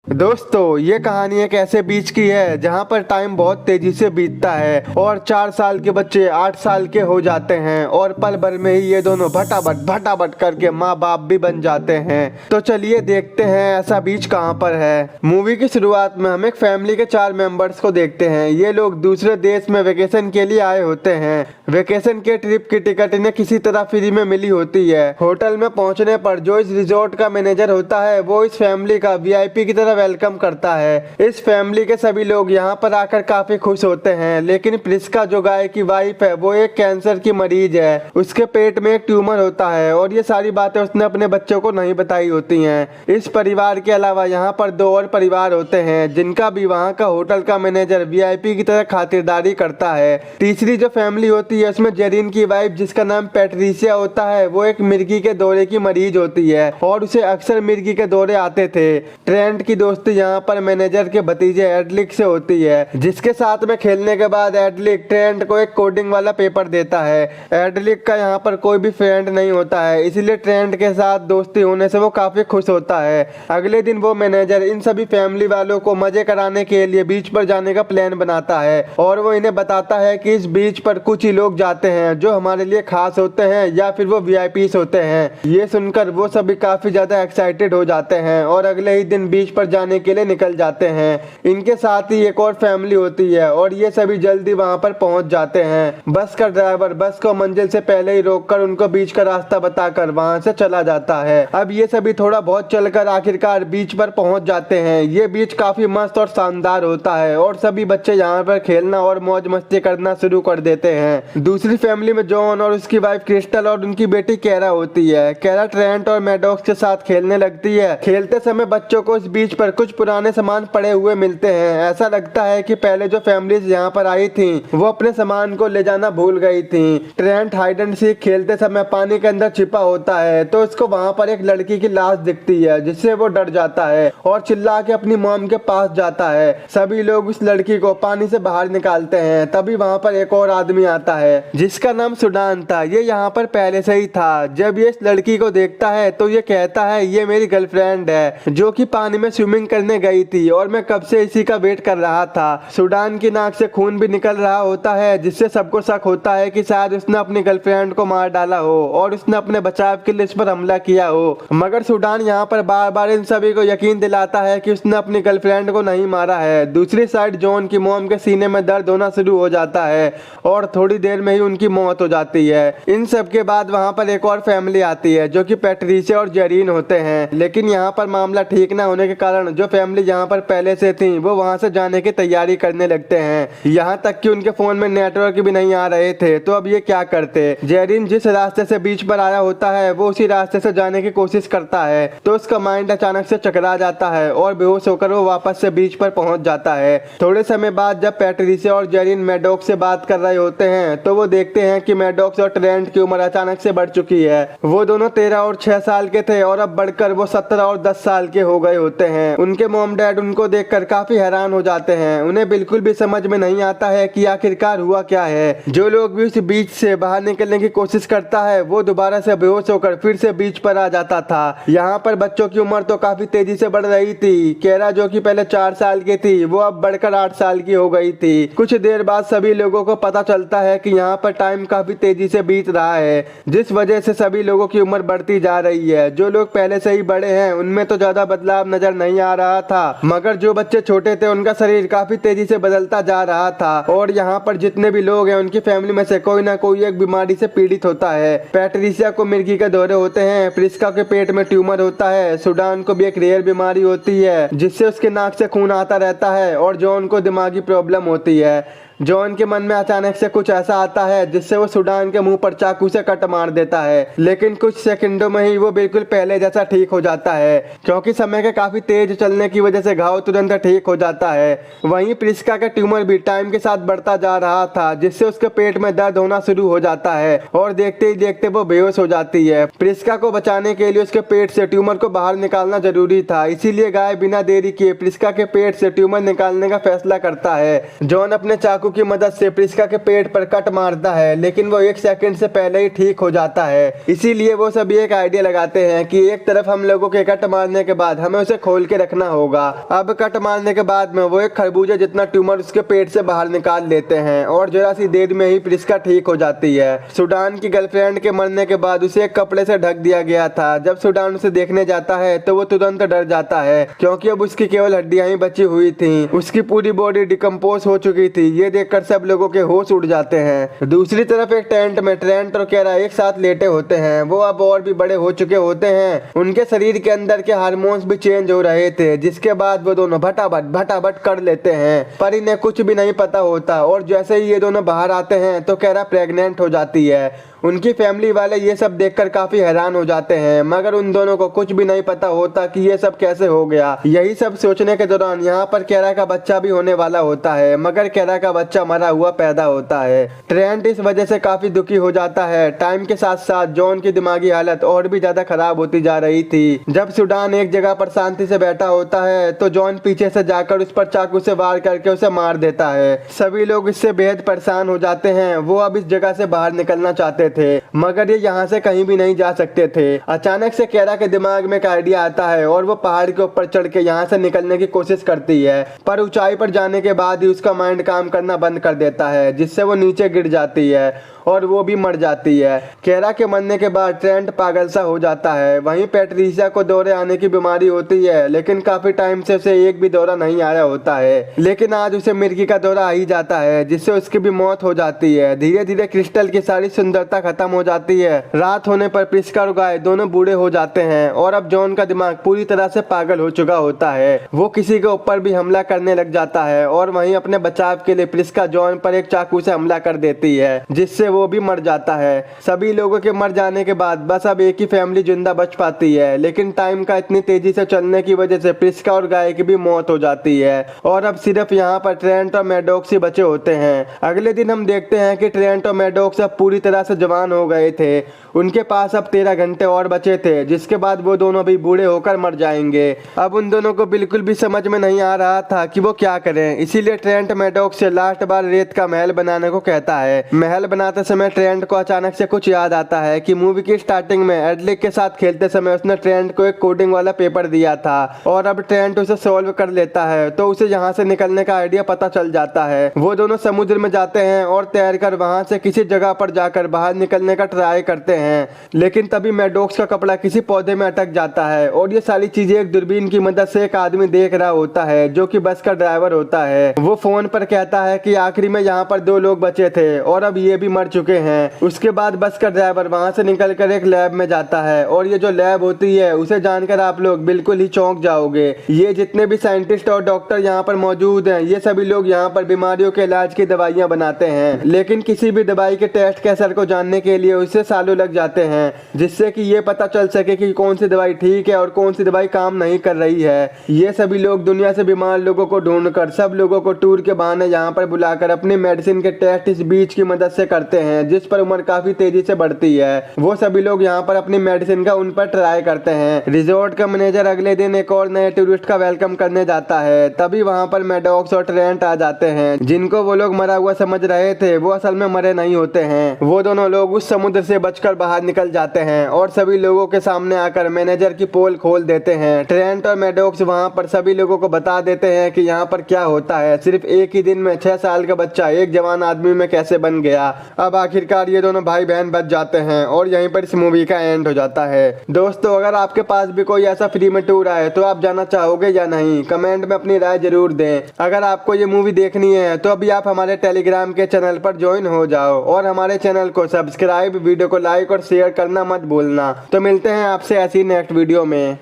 दोस्तों, ये कहानी एक ऐसे बीच की है जहाँ पर टाइम बहुत तेजी से बीतता है और 4 साल के बच्चे 8 साल के हो जाते हैं और पल भर में ही ये दोनों भटाभट करके माँ बाप भी बन जाते हैं। तो चलिए देखते हैं ऐसा बीच कहाँ पर है। मूवी की शुरुआत में हम एक फैमिली के 4 मेंबर्स को देखते हैं। ये लोग दूसरे देश में वेकेशन के लिए आए होते हैं। वेकेशन के ट्रिप की टिकट इन्हें किसी तरह फ्री में मिली होती है। होटल में पहुंचने पर जो इस रिजॉर्ट का मैनेजर होता है वो इस फैमिली का वीआईपी की तरह वेलकम करता है। इस फैमिली के सभी लोग यहाँ पर आकर काफी खुश होते हैं, लेकिन प्रिस्का जो गाय की वाइफ है वो एक कैंसर की मरीज है। उसके पेट में एक ट्यूमर होता है और ये सारी बातें उसने अपने बच्चों को नहीं बताई होती हैं। इस परिवार के अलावा यहाँ पर 2 और परिवार होते हैं जिनका भी वहाँ का होटल का मैनेजर वीआईपी की तरह खातिरदारी करता है। तीसरी जो फैमिली होती है उसमें जेरिन की वाइफ जिसका नाम पैट्रिसिया होता है वो एक मिर्गी के दौरे की मरीज होती है और उसे अक्सर मिर्गी के दौरे आते थे। ट्रेंट की दोस्ती यहाँ पर मैनेजर के भतीजे एडलिक से होती है, जिसके साथ में खेलने के बाद एडलिक ट्रेंट को एक कोडिंग वाला पेपर देता है। एडलिक का यहाँ पर कोई भी फ्रेंड नहीं होता है, इसलिए ट्रेंट के साथ दोस्ती होने से वो काफी खुश होता है। अगले दिन वो मैनेजर इन सभी फैमिली वालों को मजे कराने के लिए बीच पर जाने का प्लान बनाता है और वो इन्हें बताता है कि इस बीच पर कुछ ही लोग जाते हैं जो हमारे लिए खास होते हैं या फिर वो वीआईपीस होते हैं। ये सुनकर वो सभी काफी ज्यादा एक्साइटेड हो जाते हैं और अगले ही दिन बीच पर जाने के लिए निकल जाते हैं। इनके साथ ही एक और फैमिली होती है और ये सभी जल्दी वहां पर पहुंच जाते हैं। बस का ड्राइवर बस को मंजिल से पहले ही रोककर उनको बीच का रास्ता बताकर वहां से चला जाता है। अब ये सभी थोड़ा बहुत चलकर आखिरकार बीच पर पहुंच जाते हैं। ये बीच काफी मस्त और शानदार होता है और सभी बच्चे यहाँ पर खेलना और मौज मस्ती करना शुरू कर देते हैं। दूसरी फैमिली में जॉन और उसकी वाइफ क्रिस्टल और उनकी बेटी कैरा होती है। कैरा ट्रेंट और मैडॉक्स के साथ खेलने लगती है। खेलते समय बच्चों को इस बीच पर कुछ पुराने सामान पड़े हुए मिलते हैं। ऐसा लगता है कि पहले जो फैमिलीज यहाँ पर आई थी वो अपने सामान को ले जाना भूल गई थी। ट्रेंट हाइड एंड सीक खेलते समय पानी के अंदर छिपा होता है तो उसको वहाँ पर एक लड़की की लाश दिखती है, जिससे वो डर जाता है और चिल्ला के अपनी मॉम के पास जाता है। सभी लोग उस लड़की को पानी से बाहर निकालते हैं। तभी वहाँ पर एक और आदमी आता है जिसका नाम सुडान था। ये यहाँ पर पहले से ही था। जब ये इस लड़की को देखता है तो ये कहता है ये मेरी गर्लफ्रेंड है जो कि पानी में स्विमिंग करने गई थी और मैं कब से इसी का वेट कर रहा था। सुडान की नाक से खून भी निकल रहा होता है, जिससे सबको शक होता है कि शायद उसने अपनी गर्लफ्रेंड को मार डाला हो और उसने अपने बचाव के लिए इस पर हमला किया हो। मगर सुडान यहाँ पर बार बार इन सभी को यकीन दिलाता है कि उसने अपनी गर्लफ्रेंड को नहीं मारा है। दूसरी साइड जॉन की मॉम के सीने में दर्द होना शुरू हो जाता है और थोड़ी देर में ही उनकी मौत हो जाती है। इन सब के बाद वहाँ पर एक और फैमिली आती है जो कि पैट्रिसिया और जेरिन होते हैं, लेकिन यहाँ पर मामला ठीक न होने के कारण जो फैमिली यहाँ पर पहले से थी वो वहाँ से जाने की तैयारी करने लगते हैं। यहाँ तक कि उनके फोन में नेटवर्क भी नहीं आ रहे थे। तो अब ये क्या करते। जेरिन जिस रास्ते से बीच पर आया होता है वो उसी रास्ते से जाने की कोशिश करता है तो उसका माइंड अचानक से चकरा जाता है और बेहोश होकर वो वापस से बीच पर पहुंच जाता है। थोड़े समय बाद जब पैट्रिसिया और जेरिन मैडॉक्स से बात कर रहे होते हैं तो वो देखते हैं कि मैडॉक्स और ट्रेंट की उम्र अचानक से बढ़ चुकी है। वो दोनों 13 और 6 साल के थे और अब बढ़कर वो 17 और 10 साल के हो गए होते हैं। उनके मॉम डैड उनको देखकर काफी हैरान हो जाते हैं। उन्हें बिल्कुल भी समझ में नहीं आता है कि आखिरकार हुआ क्या है। जो लोग भी उस बीच से बाहर निकलने की कोशिश करता है वो दोबारा से बेहोश होकर फिर से बीच पर आ जाता था। यहाँ पर बच्चों की उम्र तो काफी तेजी से बढ़ रही थी। कैरा जो कि पहले 4 साल की थी वो अब बढ़कर 8 साल की हो गई थी। कुछ देर बाद सभी लोगों को पता चलता है कि यहाँ पर टाइम काफी तेजी से बीत रहा है, जिस वजह से सभी लोगों की उम्र बढ़ती जा रही है। जो लोग पहले से ही बड़े हैं उनमें तो ज्यादा बदलाव नजर नहीं आ रहा था, मगर जो बच्चे छोटे थे उनका शरीर काफी तेजी से बदलता जा रहा था। और यहाँ पर जितने भी लोग हैं उनकी फैमिली में से कोई ना कोई एक बीमारी से पीड़ित होता है। पैट्रिसिया को मिर्गी के दौरे होते हैं, प्रिस्का के पेट में ट्यूमर होता है, सुडान को भी एक रेयर बीमारी होती है जिससे उसके नाक से खून आता रहता है और जॉन को दिमागी प्रॉब्लम होती है। जॉन के मन में अचानक से कुछ ऐसा आता है जिससे वो सुडान के मुंह पर चाकू से कट मार देता है, लेकिन कुछ सेकंडों में ही वो बिल्कुल पहले जैसा ठीक हो जाता है क्योंकि समय के काफी तेज चलने की वजह से घाव तुरंत ठीक हो जाता है। वहीं प्रिस्का का ट्यूमर भी टाइम के साथ बढ़ता जा रहा था, जिससे उसके पेट में दर्द होना शुरू हो जाता है और देखते ही देखते वो बेहोश हो जाती है। प्रिस्का को बचाने के लिए उसके पेट से ट्यूमर को बाहर निकालना जरूरी था, इसीलिए गाय बिना देरी किए प्रिस्का के पेट से ट्यूमर निकालने का फैसला करता है। जॉन अपने चाकू चाकू की मदद से प्रिस्का के पेट पर कट मारता है, लेकिन वो 1 सेकंड से पहले ही ठीक हो जाता है। इसीलिए वो सभी एक आइडिया लगाते हैं कि एक तरफ हम लोगों के कट मारने के बाद हमें उसे खोल के रखना होगा। अब कट मारने के बाद में वो एक खरबूजे जितना ट्यूमर उसके पेट से बाहर निकाल लेते हैं और जरा सी देर में ही प्रिस्का ठीक हो जाती है। सुडान की गर्लफ्रेंड के मरने के बाद उसे एक कपड़े से ढक दिया गया था। जब सुडान उसे देखने जाता है तो वो तुरंत डर जाता है, क्योंकि अब उसकी केवल हड्डियां ही बची हुई थी। उसकी पूरी बॉडी डिकम्पोज हो चुकी थी। ये देखकर सब लोगों के होश उड़ जाते हैं। दूसरी तरफ एक टेंट में ट्रेंट और केरा एक साथ लेटे होते हैं। वो अब और भी बड़े हो चुके होते हैं। उनके शरीर के अंदर के हार्मोन्स भी चेंज हो रहे थे, जिसके बाद वो दोनों भटाभट कर लेते हैं। पर इन्हें कुछ भी नहीं पता होता और जैसे ही ये दोनों बाहर आते हैं तो केरा प्रेग्नेंट हो जाती है। उनकी फैमिली वाले ये सब देखकर काफी हैरान हो जाते हैं, मगर उन दोनों को कुछ भी नहीं पता होता कि ये सब कैसे हो गया। यही सब सोचने के दौरान यहाँ पर केरा का बच्चा भी होने वाला होता है, मगर केरा का बच्चा मरा हुआ पैदा होता है। ट्रेंट इस वजह से काफी दुखी हो जाता है। टाइम के साथ साथ जॉन की दिमागी हालत और भी ज्यादा खराब होती जा रही थी। जब सुडान एक जगह पर शांति से बैठा होता है तो जॉन पीछे से जाकर उस पर चाकू से वार करके उसे मार देता है। सभी लोग इससे बेहद परेशान हो जाते हैं। वो अब इस जगह से बाहर निकलना चाहते थे, मगर ये यहाँ से कहीं भी नहीं जा सकते थे। अचानक से केरा के दिमाग में एक आइडिया आता है और वो पहाड़ के ऊपर चढ़ के यहाँ से निकलने की कोशिश करती है, पर ऊंचाई पर जाने के बाद ही उसका माइंड काम करना बंद कर देता है, जिससे वो नीचे गिर जाती है और वो भी मर जाती है। केरा के मरने के बाद ट्रेंट पागल सा हो जाता है। वहीं पैट्रिसिया को दौरे आने की बीमारी होती है, लेकिन काफी टाइम से उसे एक भी दौरा नहीं आया होता है। लेकिन आज उसे मिर्गी का दौरा आ ही जाता है, जिससे उसकी भी मौत हो जाती है। धीरे धीरे क्रिस्टल की सारी सुंदरता खत्म हो जाती है। रात होने पर प्रिस्का और गाय दोनों बूढ़े हो जाते हैं और अब जॉन का दिमाग पूरी तरह से पागल हो चुका होता है। वो किसी के ऊपर भी हमला करने लग जाता है और वहीं अपने बचाव के लिए प्रिस्का जॉन पर एक चाकू से हमला कर देती है, जिससे वो भी मर जाता है। सभी लोगों के मर जाने के बाद बस अब एक ही फैमिली जिंदा बच पाती है, लेकिन टाइम का इतनी तेजी से चलने की वजह से प्रिस्का और गाय की भी मौत हो जाती है और अब सिर्फ यहाँ पर ट्रेंट और मैडॉक्स ही बचे होते हैं। अगले दिन हम देखते हैं कि ट्रेंट और मैडॉक्स अब पूरी तरह से जवान हो गए थे। उनके पास अब 13 घंटे और बचे थे, जिसके बाद वो दोनों भी बूढ़े होकर मर जाएंगे। अब उन दोनों को बिल्कुल भी समझ में नहीं आ रहा था कि वो क्या करें, इसीलिए ट्रेंट मैडॉक्स से लास्ट बार रेत का महल बनाने को कहता है। महल बनाते समय ट्रेंट को अचानक से कुछ याद आता है कि मूवी की स्टार्टिंग में एडलिक के साथ खेलते समय उसने ट्रेंट को एक कोडिंग वाला पेपर दिया था और अब ट्रेंट उसे सॉल्व कर लेता है, तो उसे यहाँ से निकलने का आइडिया पता चल जाता है। वो दोनों समुद्र में जाते हैं और तैरकर वहां से किसी जगह पर जाकर बाहर निकलने का ट्राई करते हैं, लेकिन तभी मैडॉक्स का कपड़ा किसी पौधे में अटक जाता है और ये सारी चीजें एक दूरबीन की मदद से एक आदमी देख रहा होता है, जो कि बस का ड्राइवर होता है। वो फोन पर कहता है कि आखिरी में यहाँ पर 2 लोग बचे थे और अब ये भी मर चुके हैं। उसके बाद बस का ड्राइवर वहां से निकलकर एक लैब में जाता है और ये जो लैब होती है उसे जानकर आप लोग बिल्कुल ही चौंक जाओगे। ये जितने भी साइंटिस्ट और डॉक्टर यहाँ पर मौजूद हैं, ये सभी लोग यहाँ पर बीमारियों के इलाज की दवाइयाँ बनाते हैं, लेकिन किसी भी दवाई के टेस्ट के असर को जानने के लिए उसे सालों लग जाते हैं, जिससे कि ये पता चल सके कि कौन सी दवाई ठीक है और कौन सी दवाई काम नहीं कर रही है। ये सभी लोग दुनिया से बीमार लोगों को ढूंढकर सब लोगों को टूर के बहाने यहाँ पर बुलाकर अपनी मेडिसिन के टेस्ट इस बीज की मदद से करते हैं, जिस पर उम्र काफी तेजी से बढ़ती है। वो सभी लोग यहाँ पर अपनी मेडिसिन का उन पर ट्राई करते हैं। रिजॉर्ट का मैनेजर अगले दिन एक और नए टूरिस्ट का वेलकम करने जाता है, तभी वहाँ पर मैडॉक्स और ट्रेंट आ जाते हैं, जिनको वो लोग मरा हुआ समझ रहे थे, वो असल में मरे नहीं होते हैं। वो दोनों लोग उस समुद्र से बचकर बाहर निकल जाते हैं और सभी लोगों के सामने आकर मैनेजर की पोल खोल देते हैं। ट्रेंट और मैडॉक्स वहाँ पर सभी लोगों को बता देते हैं कि यहाँ पर क्या होता है, सिर्फ एक ही दिन में 6 साल का बच्चा एक जवान आदमी में कैसे बन गया। अब आखिरकार ये दोनों भाई बहन बच जाते हैं और यहीं पर इस मूवी का एंड हो जाता है। दोस्तों, अगर आपके पास भी कोई ऐसा फ्री में टूर आए तो आप जाना चाहोगे या नहीं, कमेंट में अपनी राय जरूर दें। अगर आपको ये मूवी देखनी है तो अभी आप हमारे टेलीग्राम के चैनल पर ज्वाइन हो जाओ और हमारे चैनल को सब्सक्राइब, वीडियो को लाइक और शेयर करना मत भूलना। तो मिलते हैं आपसे ऐसी नेक्स्ट वीडियो में।